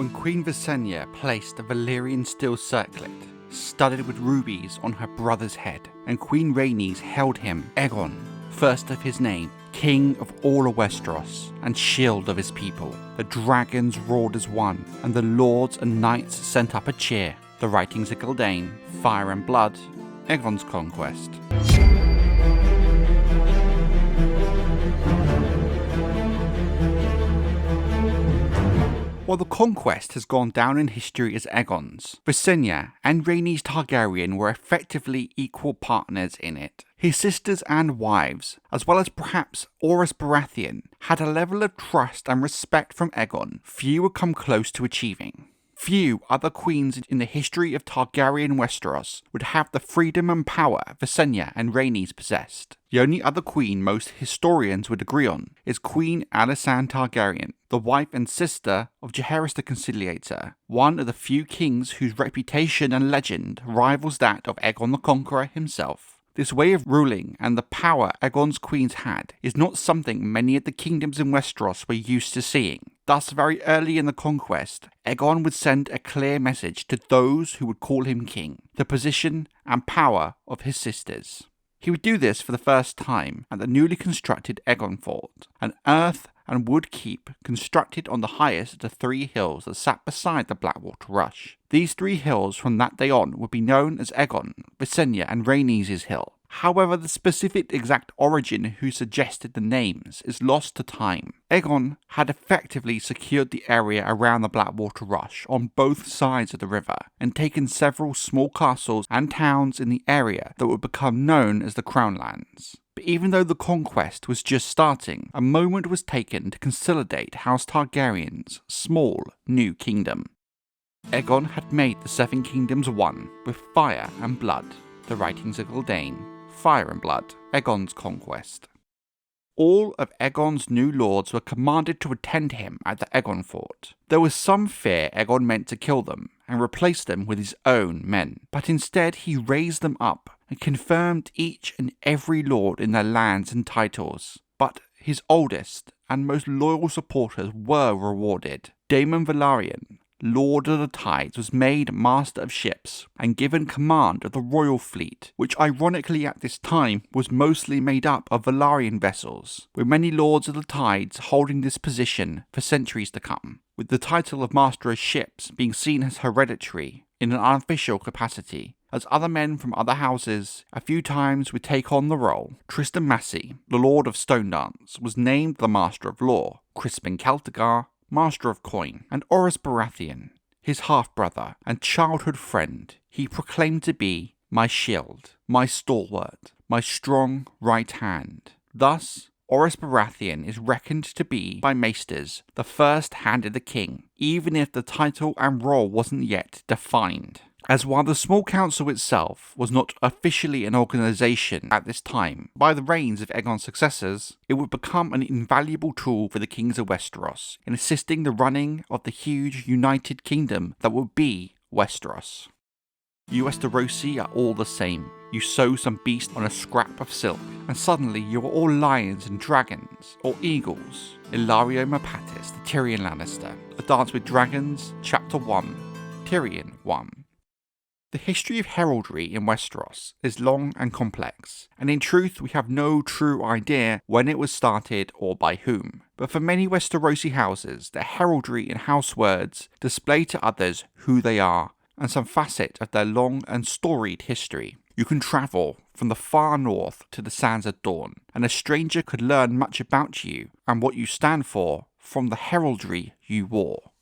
when Queen Visenya placed a Valyrian steel circlet studded with rubies on her brother's head, and Queen Rhaenys held him, Aegon, first of his name, king of all of Westeros and shield of his people, the dragons roared as one, and the lords and knights sent up a cheer. The writings of Gyldain, Fire and Blood, Aegon's Conquest. While the Conquest has gone down in history as Aegon's, Visenya and Rhaenys Targaryen were effectively equal partners in it. His sisters and wives, as well as perhaps Aerys Baratheon, had a level of trust and respect from Aegon few would come close to achieving. Few other queens in the history of Targaryen Westeros would have the freedom and power Visenya and Rhaenys possessed. The only other queen most historians would agree on is Queen Alysanne Targaryen, the wife and sister of Jaehaerys the Conciliator, one of the few kings whose reputation and legend rivals that of Aegon the Conqueror himself. This way of ruling and the power Aegon's queens had is not something many of the kingdoms in Westeros were used to seeing. Thus, very early in the Conquest, Aegon would send a clear message to those who would call him king, the position and power of his sisters. He would do this for the first time at the newly constructed Aegonfort, an earth and wood keep constructed on the highest of the three hills that sat beside the Blackwater Rush. These three hills from that day on would be known as Aegon, Visenya and Rhaenys' Hill. However, the specific exact origin who suggested the names is lost to time. Aegon had effectively secured the area around the Blackwater Rush on both sides of the river and taken several small castles and towns in the area that would become known as the Crown Lands. But even though the Conquest was just starting, a moment was taken to consolidate House Targaryen's small new kingdom. Aegon had made the Seven Kingdoms one with fire and blood. The writings of Gyldain, Fire and Blood, Aegon's Conquest. All of Aegon's new lords were commanded to attend him at the Aegonfort. There was some fear Aegon meant to kill them and replace them with his own men, but instead he raised them up and confirmed each and every lord in their lands and titles. But his oldest and most loyal supporters were rewarded. Daemon Velaryon, Lord of the Tides, was made Master of Ships and given command of the royal fleet, which ironically at this time was mostly made up of Velaryon vessels, with many Lords of the Tides holding this position for centuries to come, with the title of Master of Ships being seen as hereditary in an unofficial capacity, as other men from other houses a few times would take on the role. Tristan Massey, the Lord of Stonedance, was named the Master of Law, Crispin Celtigar, Master of Coin, and Aerys Baratheon, his half-brother and childhood friend, he proclaimed to be my shield, my stalwart, my strong right hand. Thus, Aerys Baratheon is reckoned to be, by maesters, the first hand of the king, even if the title and role wasn't yet defined. As while the small council itself was not officially an organisation at this time, by the reigns of Aegon's successors, it would become an invaluable tool for the kings of Westeros in assisting the running of the huge united kingdom that would be Westeros. You Westerosi are all the same. You sew some beast on a scrap of silk, and suddenly you are all lions and dragons, or eagles. Ilario Mopatis, the Tyrion Lannister. A Dance with Dragons, Chapter 1, Tyrion 1. The history of heraldry in Westeros is long and complex, and in truth we have no true idea when it was started or by whom. But for many Westerosi houses, the heraldry and house words display to others who they are, and some facet of their long and storied history. You can travel from the far north to the sands of Dawn, and a stranger could learn much about you and what you stand for from the heraldry you wore.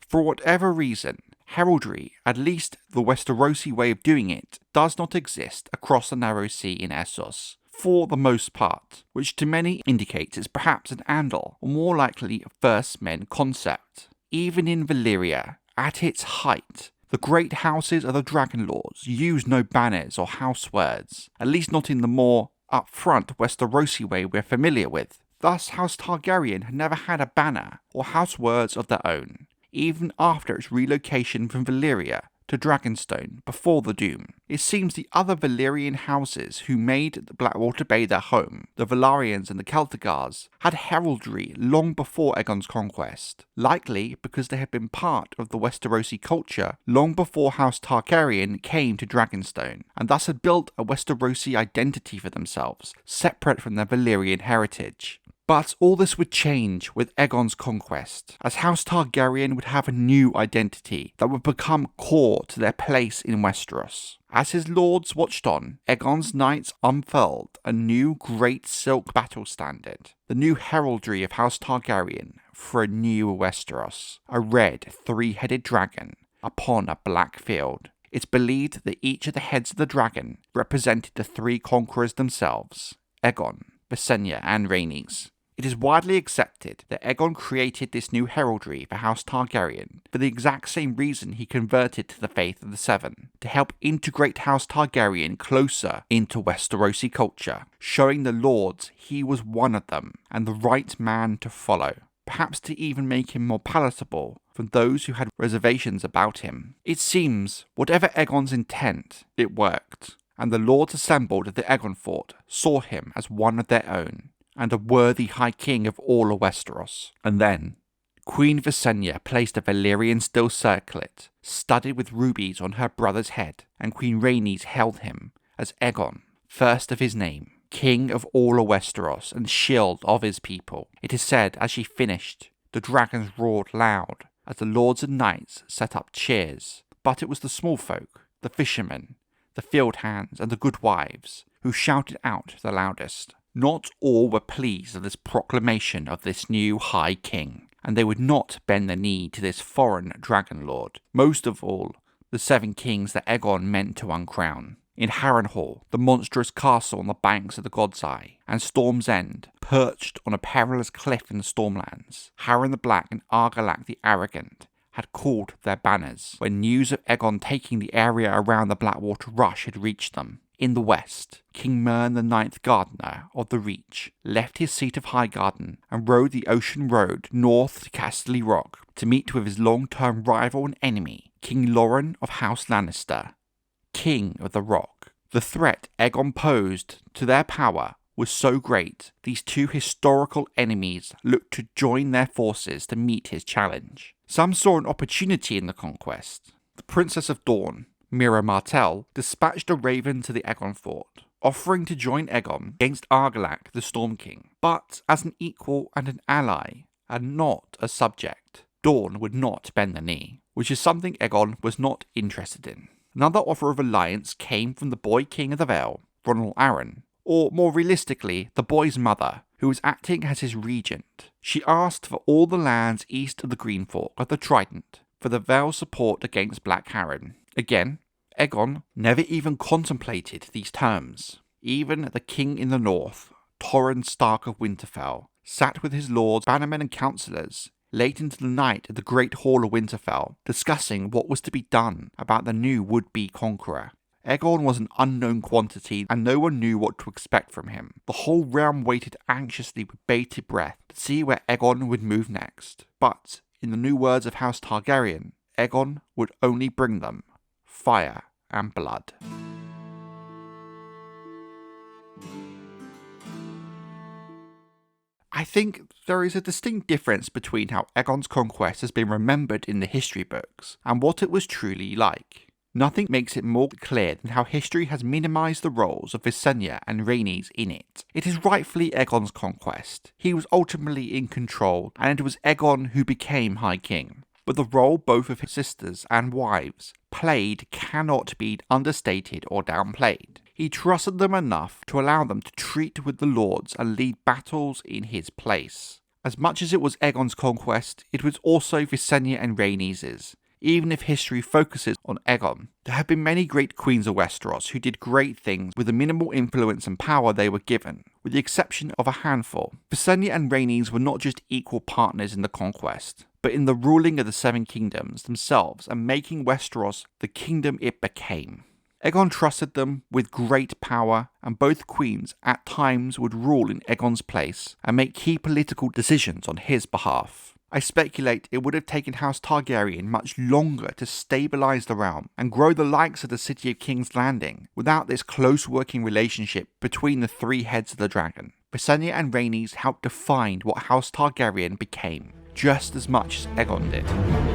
For whatever reason, heraldry, at least the Westerosi way of doing it, does not exist across the Narrow Sea in Essos, for the most part, which to many indicates it's perhaps an Andal, or more likely a First Men concept. Even in Valyria, at its height, the great houses of the Dragon Lords use no banners or house words, at least not in the more upfront Westerosi way we're familiar with. Thus, House Targaryen had never had a banner or house words of their own, even after its relocation from Valyria to Dragonstone before the Doom. It seems the other Valyrian houses who made the Blackwater Bay their home, the Velaryons and the Celtigars, had heraldry long before Aegon's conquest, likely because they had been part of the Westerosi culture long before House Targaryen came to Dragonstone, and thus had built a Westerosi identity for themselves, separate from their Valyrian heritage. But all this would change with Aegon's conquest, as House Targaryen would have a new identity that would become core to their place in Westeros. As his lords watched on, Aegon's knights unfurled a new great silk battle standard, the new heraldry of House Targaryen for a new Westeros, a red three-headed dragon upon a black field. It's believed that each of the heads of the dragon represented the three conquerors themselves, Aegon, Visenya and Rhaenys. It is widely accepted that Aegon created this new heraldry for House Targaryen for the exact same reason he converted to the Faith of the Seven, to help integrate House Targaryen closer into Westerosi culture, showing the lords he was one of them and the right man to follow, perhaps to even make him more palatable for those who had reservations about him. It seems, whatever Aegon's intent, it worked, and the lords assembled at the Aegonfort saw him as one of their own, and a worthy High King of all of Westeros. And then, Queen Visenya placed a Valyrian steel circlet, studded with rubies, on her brother's head, and Queen Rhaenys held him as Aegon, first of his name, King of all of Westeros and shield of his people. It is said, as she finished, the dragons roared loud, as the lords and knights set up cheers. But it was the small folk, the fishermen, the field hands, and the good wives, who shouted out the loudest. Not all were pleased at this proclamation of this new High King, and they would not bend the knee to this foreign dragon lord, most of all the 7 kings that Aegon meant to uncrown. In Harrenhal, the monstrous castle on the banks of the God's Eye, and Storm's End, perched on a perilous cliff in the Stormlands, Harren the Black and Argilac the Arrogant had called their banners when news of Aegon taking the area around the Blackwater Rush had reached them. In the west, King Mern the Ninth Gardener of the Reach left his seat of Highgarden and rode the ocean road north to Casterly Rock to meet with his long-term rival and enemy, King Loren of House Lannister, King of the Rock. The threat Aegon posed to their power was so great, these two historical enemies looked to join their forces to meet his challenge. Some saw an opportunity in the conquest. The Princess of Dawn, Mira Martell, dispatched a raven to the Aegonfort, offering to join Aegon against Argilac the Storm King, but as an equal and an ally, and not a subject. Dawn would not bend the knee, which is something Aegon was not interested in. Another offer of alliance came from the boy king of the Vale, Ronald Arryn, or more realistically, the boy's mother, who was acting as his regent. She asked for all the lands east of the Green Fork of the Trident for the Vale's support against Black Harren. Again, Aegon never even contemplated these terms. Even the king in the north, Torrhen Stark of Winterfell, sat with his lords, bannermen and councillors late into the night at the Great Hall of Winterfell, discussing what was to be done about the new would-be conqueror. Aegon was an unknown quantity, and no one knew what to expect from him. The whole realm waited anxiously with bated breath to see where Aegon would move next. But, in the new words of House Targaryen, Aegon would only bring them fire and blood. I think there is a distinct difference between how Aegon's conquest has been remembered in the history books and what it was truly like. Nothing makes it more clear than how history has minimised the roles of Visenya and Rhaenys in it. It is rightfully Aegon's conquest. He was ultimately in control, and it was Aegon who became High King. But the role both of his sisters and wives played cannot be understated or downplayed. He trusted them enough to allow them to treat with the lords and lead battles in his place. As much as it was Aegon's conquest, it was also Visenya and Rhaenys's. Even if history focuses on Aegon, there have been many great queens of Westeros who did great things with the minimal influence and power they were given, with the exception of a handful. Visenya and Rhaenys were not just equal partners in the conquest, but in the ruling of the Seven Kingdoms themselves and making Westeros the kingdom it became. Aegon trusted them with great power, and both queens at times would rule in Aegon's place and make key political decisions on his behalf. I speculate it would have taken House Targaryen much longer to stabilise the realm and grow the likes of the city of King's Landing without this close working relationship between the three heads of the dragon. Visenya and Rhaenys helped define what House Targaryen became, just as much as Aegon did.